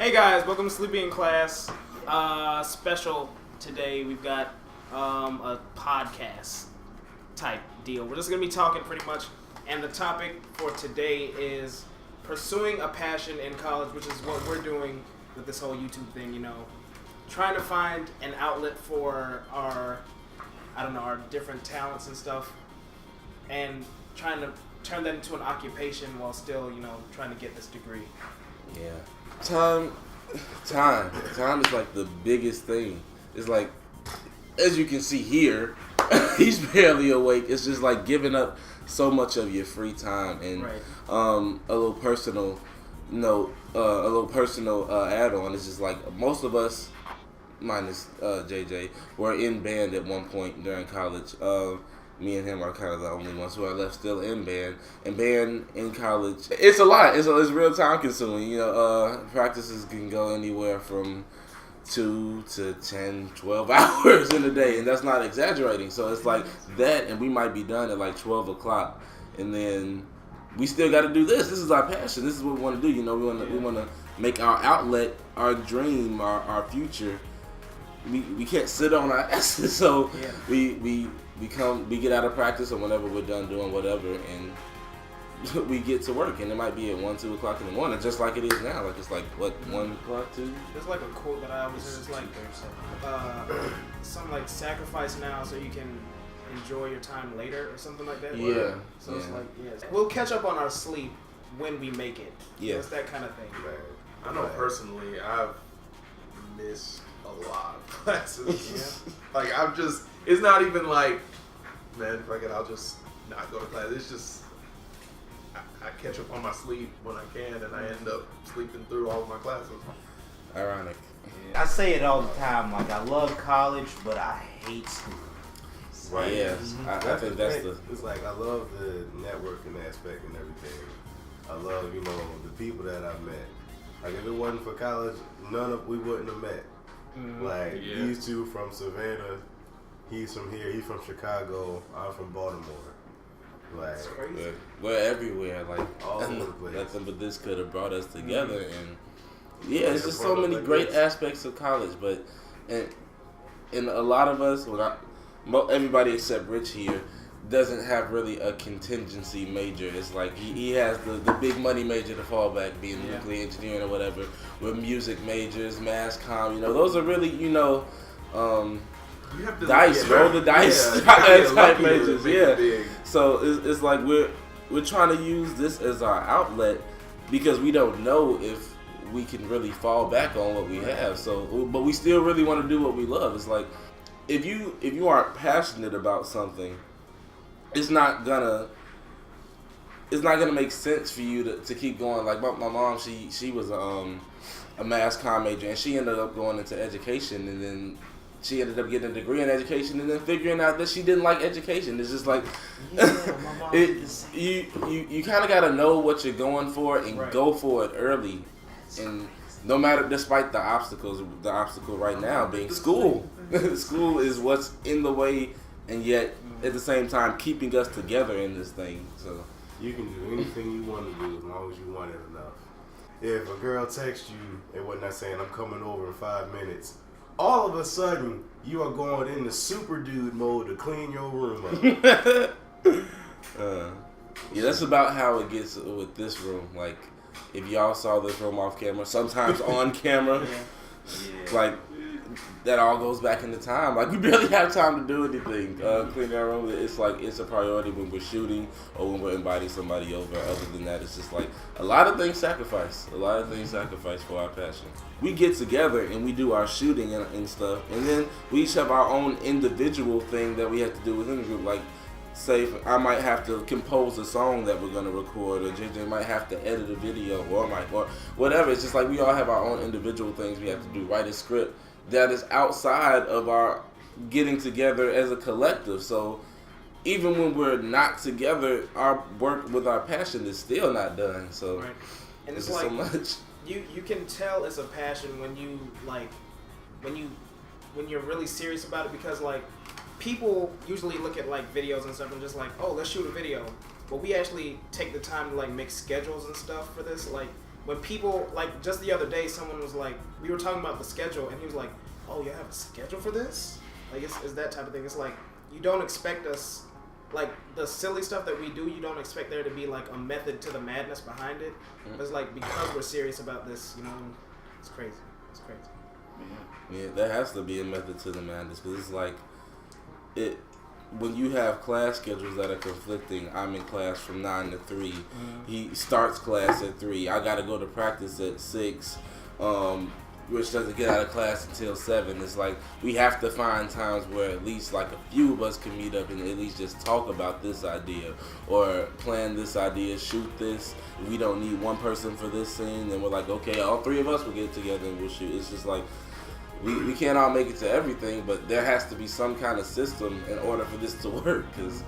Hey guys, welcome to Sleepy in Class. Special today. We've got a podcast type deal. We're just gonna be talking pretty much, and the topic for today is pursuing a passion in college, which is what we're doing with this whole YouTube thing. You know, trying to find an outlet for our different talents and stuff, and trying to turn that into an occupation while still, trying to get this degree. Yeah. Time is like the biggest thing. It's like, as you can see here, he's barely awake. It's just like giving up so much of your free time. And Right. A little personal note, add-on is just like most of us, minus JJ, were in band at one point during college. Me and him are kind of the only ones who are left still in band. And band in college, it's a lot. It's real time consuming. Practices can go anywhere from 2 to 10, 12 hours in a day, and that's not exaggerating. So it's like that, and we might be done at like 12 o'clock, and then we still got to do this. This is our passion. This is what we want to do. We want to make our outlet, our dream, our future. We can't sit on our asses, so Yeah. we get out of practice, or whenever we're done doing whatever, and we get to work, and it might be at 1, 2 o'clock in the morning, just like it is now. Like it's like what, 1 o'clock, 2. There's like a quote that I always hear. It's like something like sacrifice now so you can enjoy your time later, or something like that. Yeah. So it's like, we'll catch up on our sleep when we make it. Yeah. So it's that kind of thing. I know personally, I've missed a lot of classes. Like it's not even like, man, fuck it, I'll just not go to class. It's just, I catch up on my sleep when I can, and I end up sleeping through all of my classes. Ironic. I say it all the time, like I love college, but I hate school. Right. Yeah. I think that's the. It's like I love the networking aspect and everything. I love, the people that I've met. Like if it wasn't for college, we wouldn't have met. Like these two from Savannah, he's from here, he's from Chicago, I'm from Baltimore. Like We're everywhere. Like all over the place. Nothing but this could have brought us together, and it's just so many great aspects of college. But and a lot of us, everybody except Rich here, doesn't have really a contingency major. It's like he has the big money major to fall back, being nuclear engineering or whatever. We're music majors, mass comm, those are really, you have to roll the dice type majors. Yeah. So it's like we're trying to use this as our outlet because we don't know if we can really fall back on what we have. So, but we still really want to do what we love. It's like if you aren't passionate about something, it's not gonna make sense for you to keep going. Like my mom, she was a mass comm major, and she ended up going into education, and then she ended up getting a degree in education, and then figuring out that she didn't like education. It's just like you kind of gotta know what you're going for and go for it early, and no matter, despite the obstacles, the obstacle right now being school. School is what's in the way, and yet at the same time keeping us together in this thing. So you can do anything you want to do as long as you want it enough. If a girl texts you and whatnot saying, I'm coming over in 5 minutes, all of a sudden you are going into super dude mode to clean your room up. That's about how it gets with this room. Like, if y'all saw this room off camera, sometimes on camera, like, that all goes back into time. Like, we barely have time to do anything. Cleaning our room, it's like, it's a priority when we're shooting or when we're inviting somebody over. Other than that, it's just like, a lot of things sacrifice for our passion. We get together and we do our shooting and stuff, and then we each have our own individual thing that we have to do within the group. Like, say I might have to compose a song that we're gonna record, or JJ might have to edit a video, or whatever. It's just like we all have our own individual things we have to do. Write a script that is outside of our getting together as a collective. So even when we're not together, our work with our passion is still not done. So and it's like so much. You can tell it's a passion when you're really serious about it, because like people usually look at like videos and stuff and just like, oh, let's shoot a video. But we actually take the time to like make schedules and stuff for this. Like when people, like, just the other day, someone was like, we were talking about the schedule, and he was like, oh, you have a schedule for this? Like, it's that type of thing. It's like, you don't expect us, like, the silly stuff that we do, you don't expect there to be, like, a method to the madness behind it. But it's like, because we're serious about this, you know, it's crazy. It's crazy. Yeah, there has to be a method to the madness, because it's like, when you have class schedules that are conflicting, I'm in class from 9 to 3. He starts class at 3. I got to go to practice at 6. Which doesn't get out of class until 7. It's like we have to find times where at least like a few of us can meet up and at least just talk about this idea or plan this idea, shoot this. If we don't need one person for this scene, then we're like, okay, all 3 of us will get together and we'll shoot. It's just like we can't all make it to everything, but there has to be some kind of system in order for this to work. Because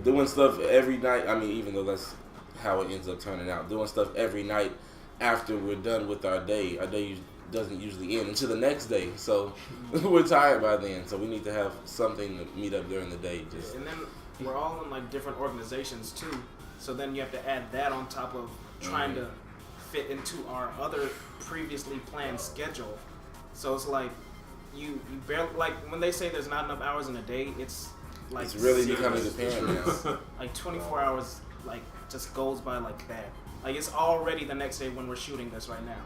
doing stuff every night, I mean, even though that's how it ends up turning out, doing stuff every night after we're done with our day doesn't usually end until the next day. So we're tired by then. So we need to have something to meet up during the day. And then we're all in like different organizations too. So then you have to add that on top of trying to fit into our other previously planned schedule. So it's like you barely, like when they say there's not enough hours in a day, it's like it's really serious. becoming apparent now. Like 24 hours like just goes by like that. Like it's already the next day when we're shooting this right now.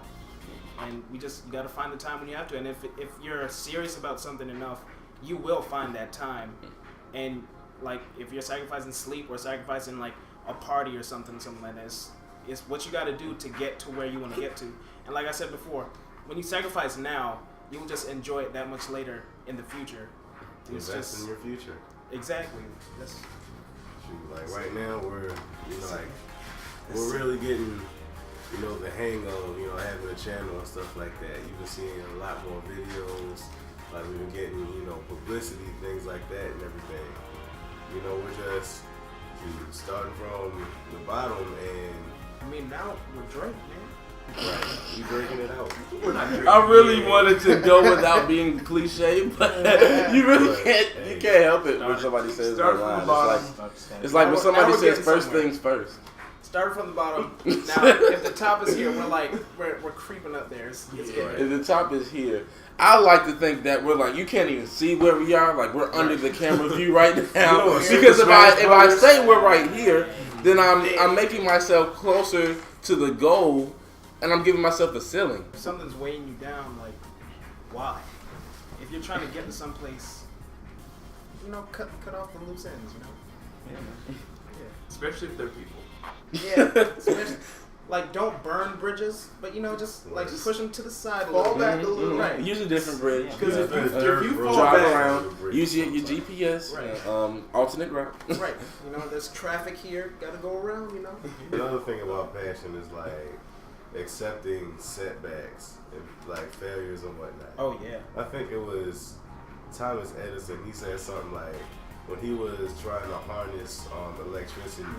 And you got to find the time when you have to. And if you're serious about something enough, you will find that time. And like if you're sacrificing sleep or sacrificing like a party or something like this, it's what you got to do to get to where you want to get to. And like I said before, when you sacrifice now, you will just enjoy it that much later in the future. It's Invest just in your future. Exactly. That's Shoot, like right now we're we're really getting the hang of having a channel and stuff like that. You've been seeing a lot more videos. Like we've been getting publicity, things like that, and everything. We're just starting from the bottom, and I mean now we're Drake, man. right, we breaking it out. I really wanted to go without being cliche, but you really can't. You can't help it when somebody says that line. It's like when somebody says first things first. Start from the bottom. Now, if the top is here, we're creeping up there. It's If the top is here, I like to think that we're like you can't even see where we are. Like we're under the camera view right now. Because if I say we're right here, then I'm making myself closer to the goal, and I'm giving myself a ceiling. If something's weighing you down, like why? If you're trying to get to someplace, cut off the loose ends. Yeah. Especially if they're people. Yeah, especially, like don't burn bridges, but just like push them to the side. Fall back a little, right? Use a different bridge. Because if you fall drive back around, use your GPS, Right. Alternate route. Right. There's traffic here. Got to go around. Another thing about passion is like accepting setbacks and like failures and whatnot. Oh yeah. I think it was Thomas Edison. He said something like when he was trying to harness electricity.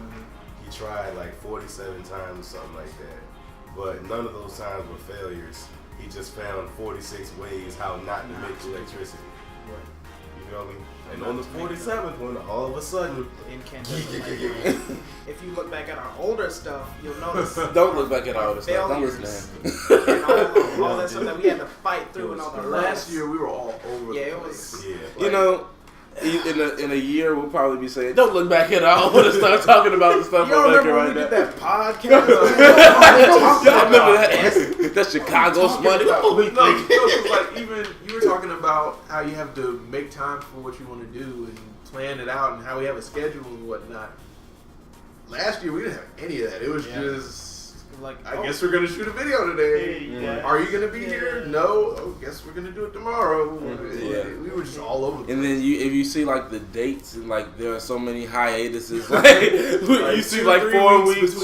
He tried like 47 times or something like that. But none of those times were failures. He just found 46 ways how not to make electricity. Right. You feel me? And on the 47th one, all of a sudden, if you look back at our older stuff, you'll notice. Don't look back at our older stuff. Don't listen to him. And all that stuff that we had to fight through and all the last year we were all over. Yeah, it was. Yeah. In a year, we'll probably be saying, "Don't look back at all." We'll start talking about the stuff Y'all I'm making remember right when we now. did that podcast? Y'all remember that? That's Chicago's money. Like even you were talking about how you have to make time for what you want to do and plan it out, and how we have a schedule and whatnot. Last year we didn't have any of that. It was just like, I guess we're gonna shoot a video today. Yeah. Are you gonna be here? No. Oh, guess we're gonna do it tomorrow. Yeah. We were just all over. And then if you see like the dates and like there are so many hiatuses, like you see like 4 weeks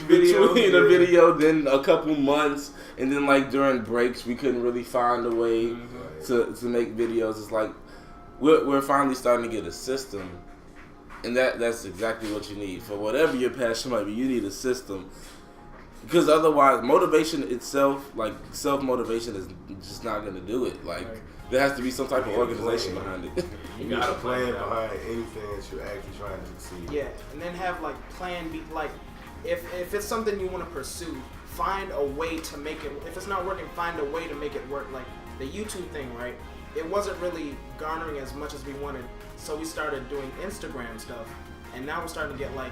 between a video, then a couple months, and then like during breaks we couldn't really find a way to make videos. It's like we're finally starting to get a system, and that's exactly what you need for whatever your passion might be. You need a system. Because otherwise, motivation itself, like self-motivation, is just not going to do it. Like, there has to be some type of organization behind it. You got a plan behind anything that you're actually trying to succeed. Yeah, and then have, like, plan B. Like, if it's something you want to pursue, find a way to make it. If it's not working, find a way to make it work. Like the YouTube thing, right? It wasn't really garnering as much as we wanted, so we started doing Instagram stuff, and now we're starting to get like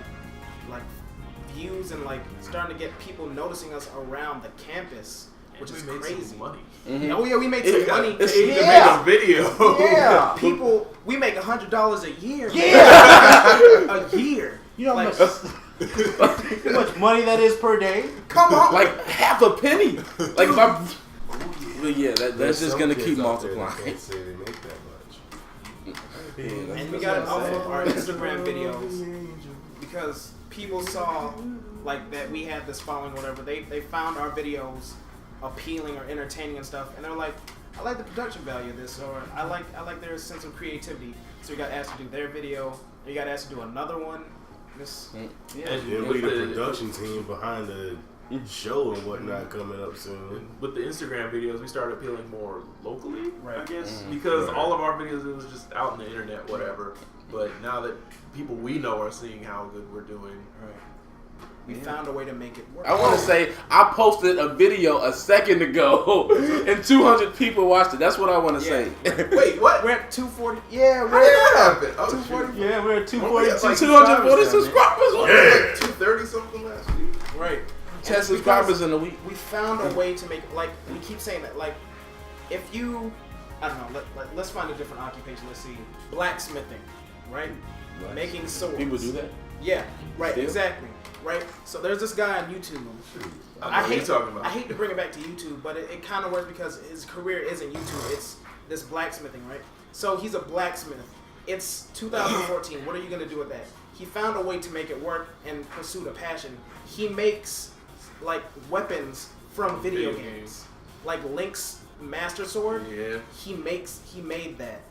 views and like starting to get people noticing us around the campus, which is crazy. Some money. Mm-hmm. Oh yeah, we made some money. It's to make a video. Yeah, people, we make $100 a year. Yeah, a year. You know like, how much money that is per day? Come on, Like half a penny. Like if I. But yeah, that's just gonna keep multiplying. Can't say they make that much. and we got off of our Instagram videos because people saw like that we had this following, whatever. They found our videos appealing or entertaining and stuff, and they're like, I like the production value of this, or I like their sense of creativity. So we got asked to do their video, and we got asked to do another one. This, yeah. And then we the production team behind the show and whatnot coming up soon. With the Instagram videos, we started appealing more locally, Right. I guess, because all of our videos, it was just out on the internet, whatever. But now that people we know are seeing how good we're doing, We found a way to make it work. I want to say I posted a video a second ago, and 200 people watched it. That's what I want to say. wait, what? We're at 240. Yeah, How we're did that at happen? Oh, 240. Yeah, we're at 242. Like 240 subscribers. Like 230 something last week. Right. 10 subscribers in a week. We found a way to make it, like, we keep saying that, like, if you, I don't know, let's find a different occupation. Let's see, blacksmithing, right? Making swords. People do that. Yeah, right, Still? exactly, right? So there's this guy on YouTube. I know what you're talking about. I hate to bring it back to YouTube, but it kind of works because his career isn't YouTube. It's this blacksmithing, right? So he's a blacksmith. It's 2014. What are you going to do with that? He found a way to make it work and pursued a passion. He makes, like, weapons from video games. Like Link's Master Sword. Yeah. He made that.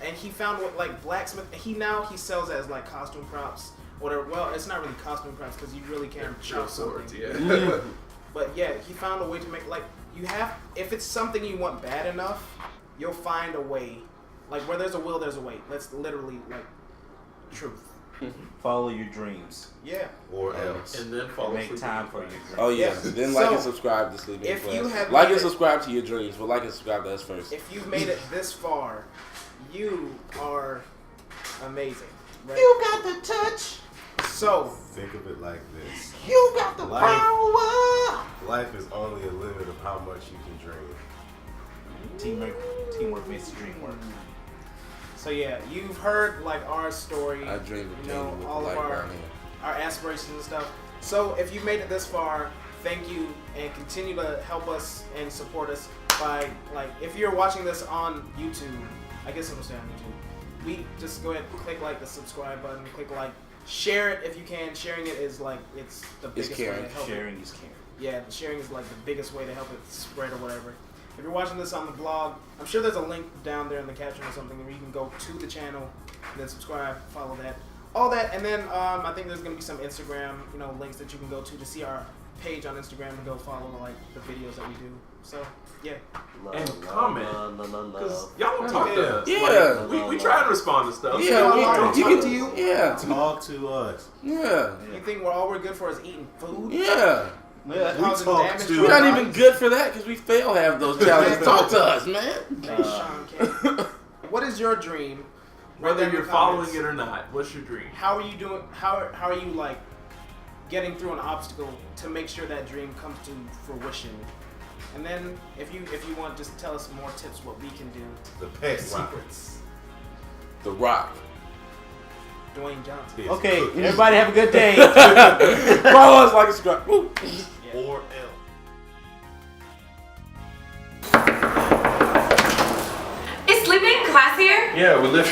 And he found what, like, blacksmith. He sells it as, like, costume props. Whatever. Well, it's not really costume props because you really can't chop swords, something. yeah. But yeah, he found a way to make, like, you have, if it's something you want bad enough, you'll find a way. Like, where there's a will, there's a way. That's literally, like, truth. Follow your dreams. Yeah. Or else. And then follow Make time for your dreams. Oh yeah. Yeah. Then like So, and subscribe to Sleeping if Class. you have Like made and it- subscribe to your dreams, but like and subscribe to us first. If you've made it this far, you are amazing. Right? You got the touch. So, Think of it like this. You got the Life- power. Life is only a limit of how much you can dream. Teamwork makes the dream work. so yeah, you've heard, like, our story. I dream of you know, painting with all the of light brown hair. our aspirations and stuff. So if you've made it this far, thank you, and continue to help us and support us by, like, if you're watching this on YouTube, I guess it'll stay on YouTube. We just go ahead and click, like, the subscribe button, click like, share it if you can. Sharing it is, like, it's the It's biggest way caring. to help it. Sharing is caring. Yeah, sharing is, like, the biggest way to help it spread or whatever. If you're watching this on the blog, I'm sure there's a link down there in the caption or something where you can go to the channel and then subscribe, follow that, all that, and then I think there's gonna be some Instagram, links that you can go to see our page on Instagram and go follow, like, the videos that we do. So yeah, And comment. Because y'all don't talk to us. Yeah. Like, we try and respond to stuff. Yeah, we- you talk can to you. Yeah. Talk to us. Yeah. you think all we're good for is eating food? Yeah. Yeah. Causing talk damage to- to We're our not even bodies? good for that because we fail half those challenges. Talk to us, man. Hey, Sean K. What is your dream? Whether Write down you're in the following comments. it or not, what's your dream? How are you doing? How are you, like, getting through an obstacle to make sure that dream comes to fruition? And then if you want, just tell us more tips what we can do. The pet rock. Secrets. The Rock. Dwayne Johnson. His Okay, cookies. everybody have a good day. Follow us like a subscribe. Woo. Or else. Is sleeping in class here? Yeah, we live.